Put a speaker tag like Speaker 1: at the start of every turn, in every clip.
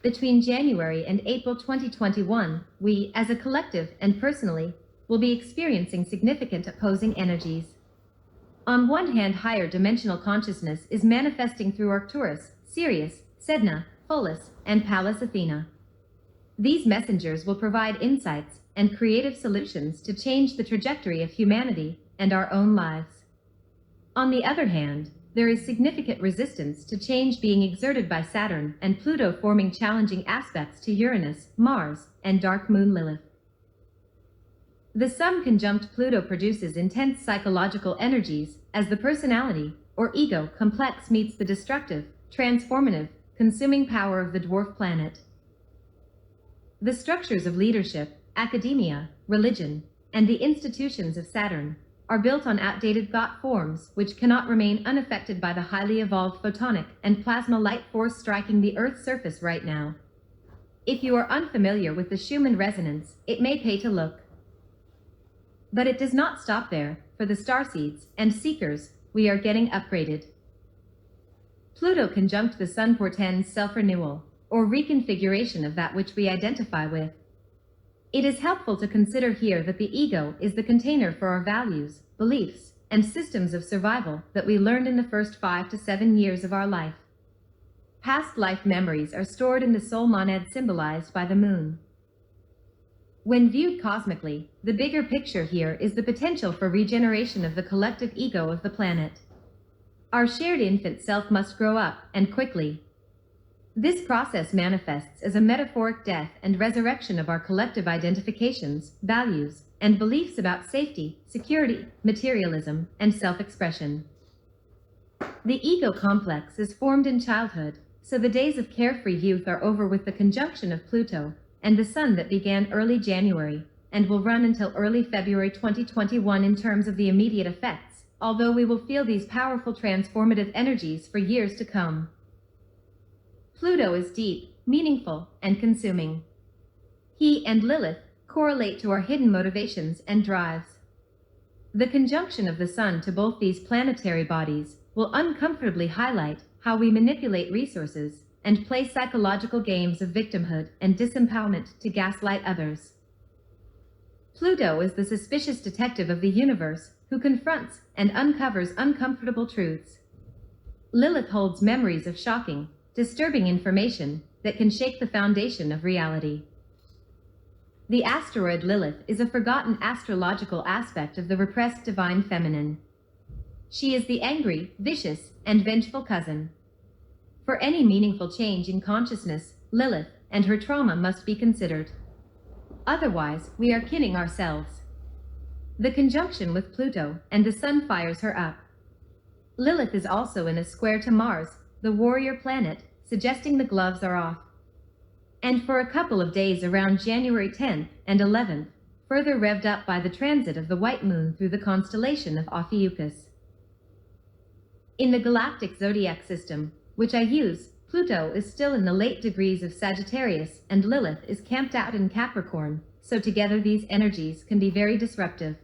Speaker 1: Between January and April 2021, we, as a collective and personally, will be experiencing significant opposing energies. On one hand, higher dimensional consciousness is manifesting through Arcturus, Sirius, Sedna, Pholus, and Pallas Athena. These messengers will provide insights and creative solutions to change the trajectory of humanity and our own lives. On the other hand, there is significant resistance to change being exerted by Saturn and Pluto, forming challenging aspects to Uranus, Mars, and dark moon Lilith. The Sun conjunct Pluto produces intense psychological energies as the personality, or ego, complex meets the destructive, transformative, consuming power of the dwarf planet. The structures of leadership, academia, religion, and the institutions of Saturn are built on outdated thought forms which cannot remain unaffected by the highly evolved photonic and plasma light force striking the Earth's surface right now. If you are unfamiliar with the Schumann resonance, it may pay to look. But it does not stop there. For the starseeds and seekers, we are getting upgraded. Pluto conjunct the Sun portends self-renewal, or reconfiguration of that which we identify with. It is helpful to consider here that the ego is the container for our values, beliefs, and systems of survival that we learned in the first 5 to 7 years of our life. Past life memories are stored in the soul monad symbolized by the moon. When viewed cosmically, the bigger picture here is the potential for regeneration of the collective ego of the planet. Our shared infant self must grow up, and quickly. This process manifests as a metaphoric death and resurrection of our collective identifications, values, and beliefs about safety, security, materialism, and self-expression. The ego complex is formed in childhood, so the days of carefree youth are over with the conjunction of Pluto and the Sun that began early January and will run until early February 2021 in terms of the immediate effects, although we will feel these powerful transformative energies for years to come. Pluto is deep, meaningful, and consuming. He and Lilith correlate to our hidden motivations and drives. The conjunction of the Sun to both these planetary bodies will uncomfortably highlight how we manipulate resources and play psychological games of victimhood and disempowerment to gaslight others. Pluto is the suspicious detective of the universe who confronts and uncovers uncomfortable truths. Lilith holds memories of shocking, disturbing information that can shake the foundation of reality. The asteroid Lilith is a forgotten astrological aspect of the repressed divine feminine. She is the angry, vicious, and vengeful cousin. For any meaningful change in consciousness, Lilith and her trauma must be considered. Otherwise, we are kidding ourselves. The conjunction with Pluto and the Sun fires her up. Lilith is also in a square to Mars, the warrior planet, suggesting the gloves are off. And for a couple of days around January 10th and 11th, further revved up by the transit of the white moon through the constellation of Ophiuchus. In the galactic zodiac system, which I use, Pluto is still in the late degrees of Sagittarius and Lilith is camped out in Capricorn, so together these energies can be very disruptive.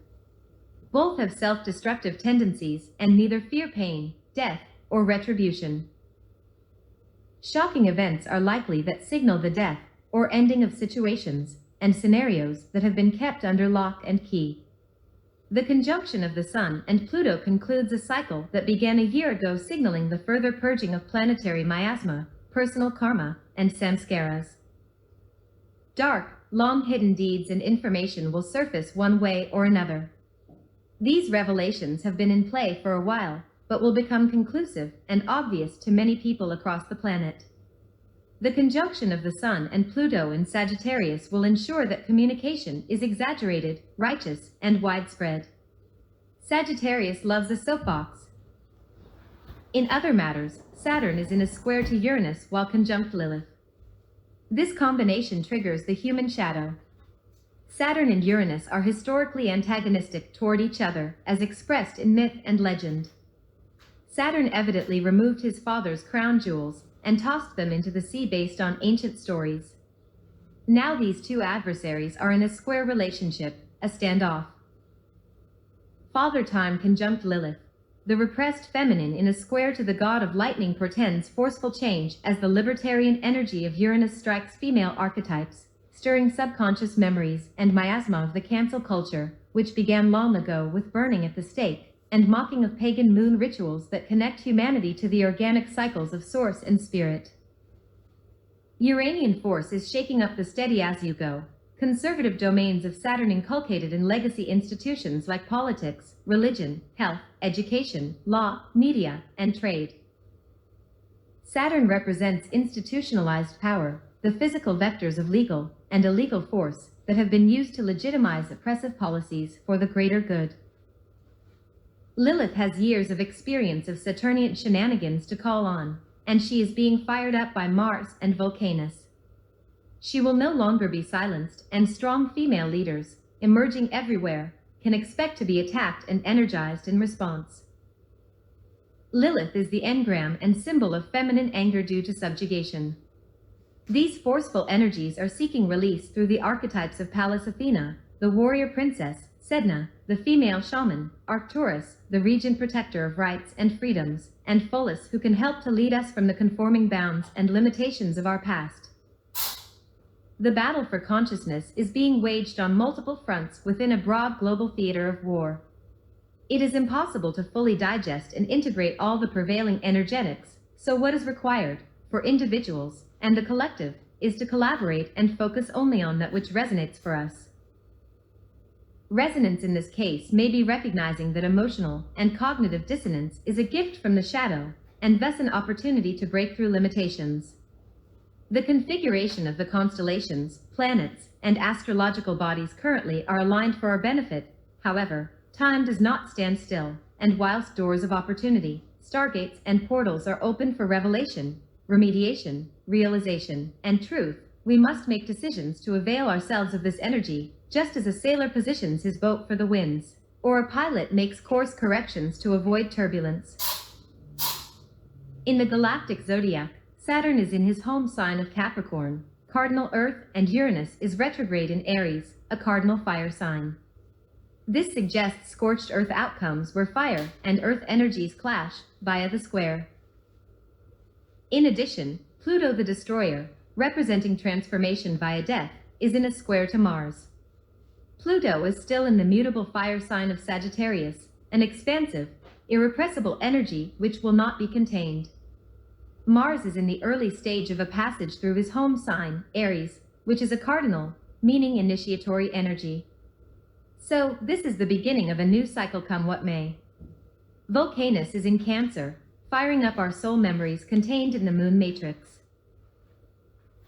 Speaker 1: Both have self-destructive tendencies and neither fear pain, death, or retribution. Shocking events are likely that signal the death or ending of situations and scenarios that have been kept under lock and key. The conjunction of the Sun and Pluto concludes a cycle that began a year ago, signaling the further purging of planetary miasma, personal karma, and samskaras. Dark, long-hidden deeds and information will surface one way or another. These revelations have been in play for a while, but will become conclusive and obvious to many people across the planet. The conjunction of the Sun and Pluto in Sagittarius will ensure that communication is exaggerated, righteous, and widespread. Sagittarius loves a soapbox. In other matters, Saturn is in a square to Uranus while conjunct Lilith. This combination triggers the human shadow. Saturn and Uranus are historically antagonistic toward each other, as expressed in myth and legend. Saturn evidently removed his father's crown jewels and tossed them into the sea based on ancient stories. Now these two adversaries are in a square relationship, a standoff. Father Time conjunct Lilith. the repressed feminine in a square to the god of lightning portends forceful change as the libertarian energy of Uranus strikes female archetypes, stirring subconscious memories and miasma of the cancel culture, which began long ago with burning at the stake, and mocking of pagan moon rituals that connect humanity to the organic cycles of source and spirit. Uranian force is shaking up the steady as you go, conservative domains of Saturn inculcated in legacy institutions like politics, religion, health, education, law, media, and trade. Saturn represents institutionalized power, the physical vectors of legal and illegal force that have been used to legitimize oppressive policies for the greater good. Lilith has years of experience of Saturnian shenanigans to call on, and she is being fired up by Mars and Vulcanus. She will no longer be silenced, and strong female leaders, emerging everywhere, can expect to be attacked and energized in response. Lilith is the engram and symbol of feminine anger due to subjugation. These forceful energies are seeking release through the archetypes of Pallas Athena, the warrior princess, Sedna, the female shaman, Arcturus, the regent protector of rights and freedoms, and Pholus, who can help to lead us from the conforming bounds and limitations of our past. The battle for consciousness is being waged on multiple fronts within a broad global theater of war. It is impossible to fully digest and integrate all the prevailing energetics, so what is required, for individuals and the collective, is to collaborate and focus only on that which resonates for us. Resonance in this case may be recognizing that emotional and cognitive dissonance is a gift from the shadow, and thus an opportunity to break through limitations. The configuration of the constellations, planets, and astrological bodies currently are aligned for our benefit. However, time does not stand still, and whilst doors of opportunity, stargates, and portals are open for revelation, remediation, realization, and truth, we must make decisions to avail ourselves of this energy, just as a sailor positions his boat for the winds, or a pilot makes course corrections to avoid turbulence. In the galactic zodiac, Saturn is in his home sign of Capricorn, cardinal Earth, and Uranus is retrograde in Aries, a cardinal fire sign. This suggests scorched Earth outcomes where fire and Earth energies clash, via the square. In addition, Pluto the destroyer, representing transformation via death, is in a square to Mars. Pluto is still in the mutable fire sign of Sagittarius, an expansive, irrepressible energy which will not be contained. Mars is in the early stage of a passage through his home sign, Aries, which is a cardinal, meaning initiatory energy. So, this is the beginning of a new cycle come what may. Vulcanus is in Cancer, firing up our soul memories contained in the moon matrix.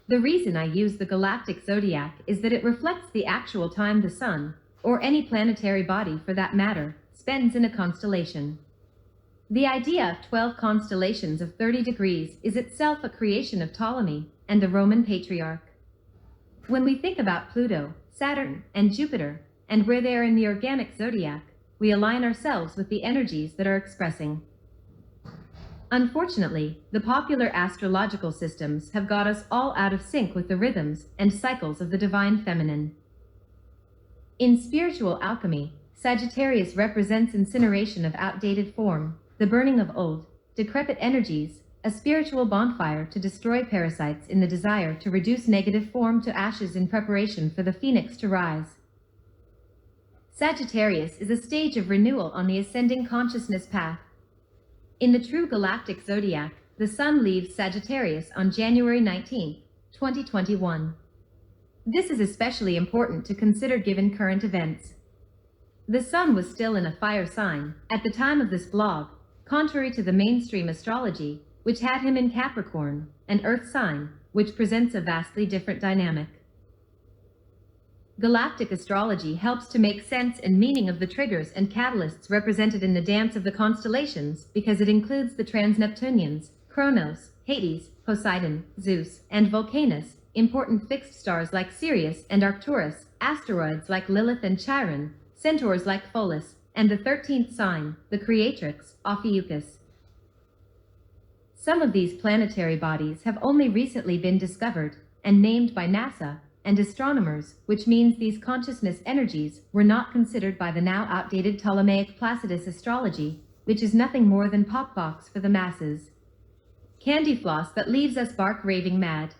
Speaker 1: The reason I use the galactic zodiac is that it reflects the actual time the sun, or any planetary body for that matter, spends in a constellation. The idea of 12 constellations of 30 degrees is itself a creation of Ptolemy and the Roman Patriarch. When we think about Pluto, Saturn, and Jupiter, and where they are in the organic zodiac, we align ourselves with the energies that are expressing. Unfortunately, the popular astrological systems have got us all out of sync with the rhythms and cycles of the divine feminine. In spiritual alchemy, Sagittarius represents incineration of outdated form, the burning of old, decrepit energies, a spiritual bonfire to destroy parasites in the desire to reduce negative form to ashes in preparation for the phoenix to rise. Sagittarius is a stage of renewal on the ascending consciousness path. In the true galactic zodiac, the Sun leaves Sagittarius on January 19, 2021. This is especially important to consider given current events. The Sun was still in a fire sign at the time of this blog, contrary to the mainstream astrology, which had him in Capricorn, an Earth sign, which presents a vastly different dynamic. Galactic astrology helps to make sense and meaning of the triggers and catalysts represented in the dance of the constellations because it includes the trans-Neptunians, Kronos, Hades, Poseidon, Zeus, and Vulcanus, important fixed stars like Sirius and Arcturus, asteroids like Lilith and Chiron, centaurs like Pholus, and the 13th sign, the creatrix, Ophiuchus. Some of these planetary bodies have only recently been discovered and named by NASA and astronomers, which means these consciousness energies were not considered by the now outdated Ptolemaic Placidus astrology, which is nothing more than pop box for the masses. Candy floss that leaves us bark raving mad.